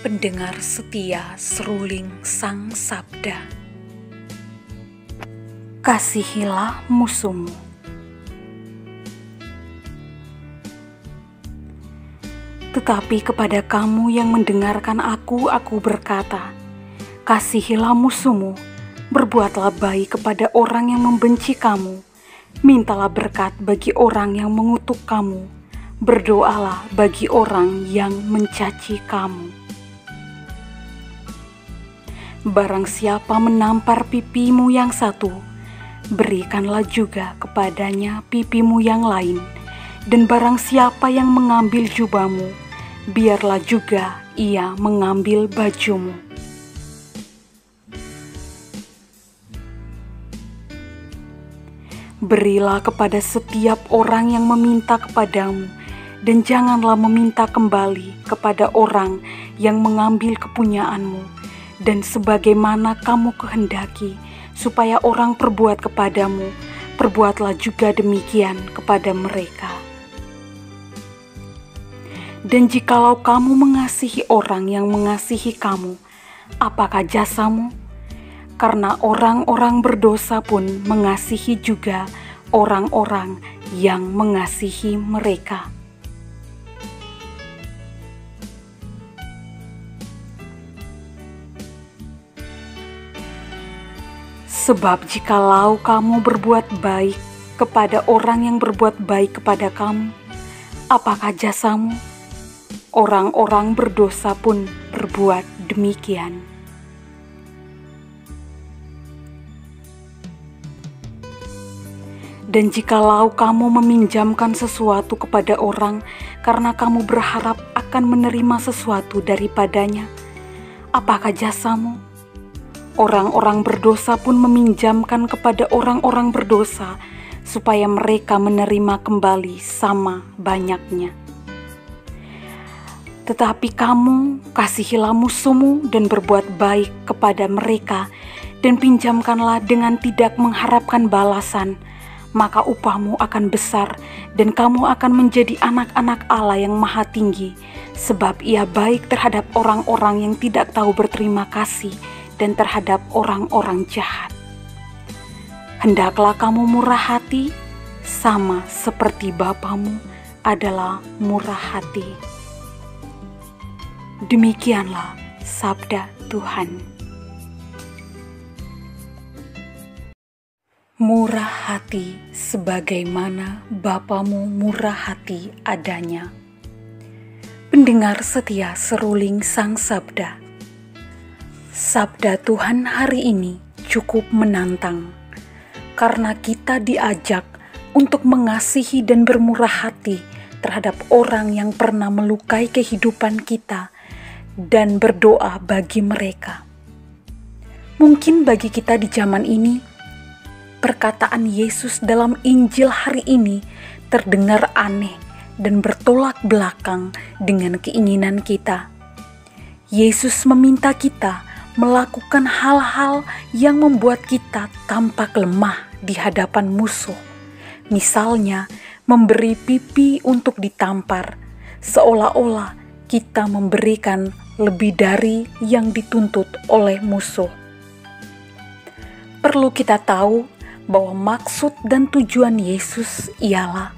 Pendengar setia seruling Sang Sabda. Kasihilah musuhmu. Tetapi kepada kamu yang mendengarkan aku berkata, kasihilah musuhmu, berbuatlah baik kepada orang yang membenci kamu, mintalah berkat bagi orang yang mengutuk kamu, berdoalah bagi orang yang mencaci kamu. Barang siapa menampar pipimu yang satu, berikanlah juga kepadanya pipimu yang lain. Dan barang siapa yang mengambil jubahmu, biarlah juga ia mengambil bajumu. Berilah kepada setiap orang yang meminta kepadamu, dan janganlah meminta kembali kepada orang yang mengambil kepunyaanmu. Dan sebagaimana kamu kehendaki supaya orang perbuat kepadamu, perbuatlah juga demikian kepada mereka. Dan jikalau kamu mengasihi orang yang mengasihi kamu, apakah jasamu? Karena orang-orang berdosa pun mengasihi juga orang-orang yang mengasihi mereka. Sebab jikalau kamu berbuat baik kepada orang yang berbuat baik kepada kamu, apakah jasamu? Orang-orang berdosa pun berbuat demikian. Dan jikalau kamu meminjamkan sesuatu kepada orang karena kamu berharap akan menerima sesuatu daripadanya, apakah jasamu? Orang-orang berdosa pun meminjamkan kepada orang-orang berdosa supaya mereka menerima kembali sama banyaknya. Tetapi kamu kasihilah musuhmu dan berbuat baik kepada mereka, dan pinjamkanlah dengan tidak mengharapkan balasan, maka upahmu akan besar dan kamu akan menjadi anak-anak Allah yang Maha Tinggi, sebab Ia baik terhadap orang-orang yang tidak tahu berterima kasih dan terhadap orang-orang jahat. Hendaklah kamu murah hati, sama seperti Bapamu adalah murah hati. Demikianlah sabda Tuhan. Murah hati sebagaimana Bapamu murah hati adanya. Pendengar setia seruling Sang Sabda. Sabda Tuhan hari ini cukup menantang, karena kita diajak untuk mengasihi dan bermurah hati terhadap orang yang pernah melukai kehidupan kita dan berdoa bagi mereka. Mungkin bagi kita di zaman ini, perkataan Yesus dalam Injil hari ini terdengar aneh dan bertolak belakang dengan keinginan kita. Yesus meminta kita melakukan hal-hal yang membuat kita tampak lemah di hadapan musuh. Misalnya, memberi pipi untuk ditampar, seolah-olah kita memberikan lebih dari yang dituntut oleh musuh. Perlu kita tahu bahwa maksud dan tujuan Yesus ialah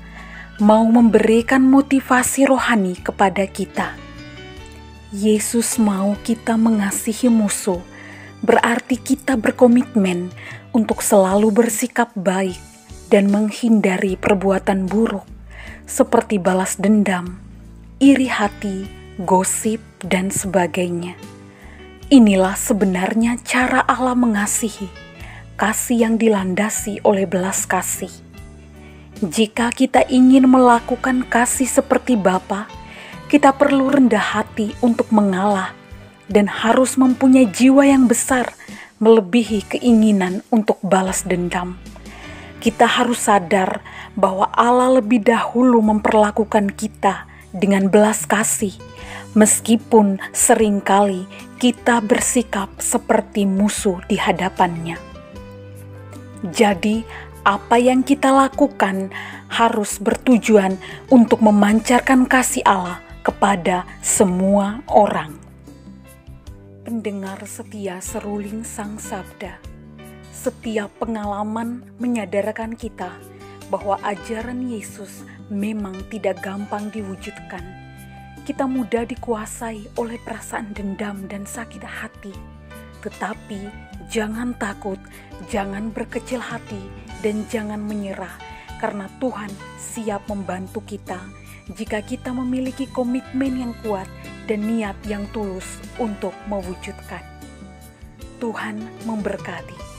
mau memberikan motivasi rohani kepada kita. Yesus mau kita mengasihi musuh, berarti kita berkomitmen untuk selalu bersikap baik dan menghindari perbuatan buruk seperti balas dendam, iri hati, gosip, dan sebagainya. Inilah sebenarnya cara Allah mengasihi, kasih yang dilandasi oleh belas kasih. Jika kita ingin melakukan kasih seperti Bapa, kita perlu rendah hati untuk mengalah dan harus mempunyai jiwa yang besar melebihi keinginan untuk balas dendam. Kita harus sadar bahwa Allah lebih dahulu memperlakukan kita dengan belas kasih, meskipun seringkali kita bersikap seperti musuh di hadapannya. Jadi, apa yang kita lakukan harus bertujuan untuk memancarkan kasih Allah kepada semua orang. pendengar setia seruling Sang Sabda. Setiap pengalaman menyadarkan kita bahwa ajaran Yesus memang tidak gampang diwujudkan. Kita mudah dikuasai oleh perasaan dendam dan sakit hati. Tetapi jangan takut, jangan berkecil hati, dan jangan menyerah, karena Tuhan siap membantu kita jika kita memiliki komitmen yang kuat dan niat yang tulus untuk mewujudkan. Tuhan memberkati.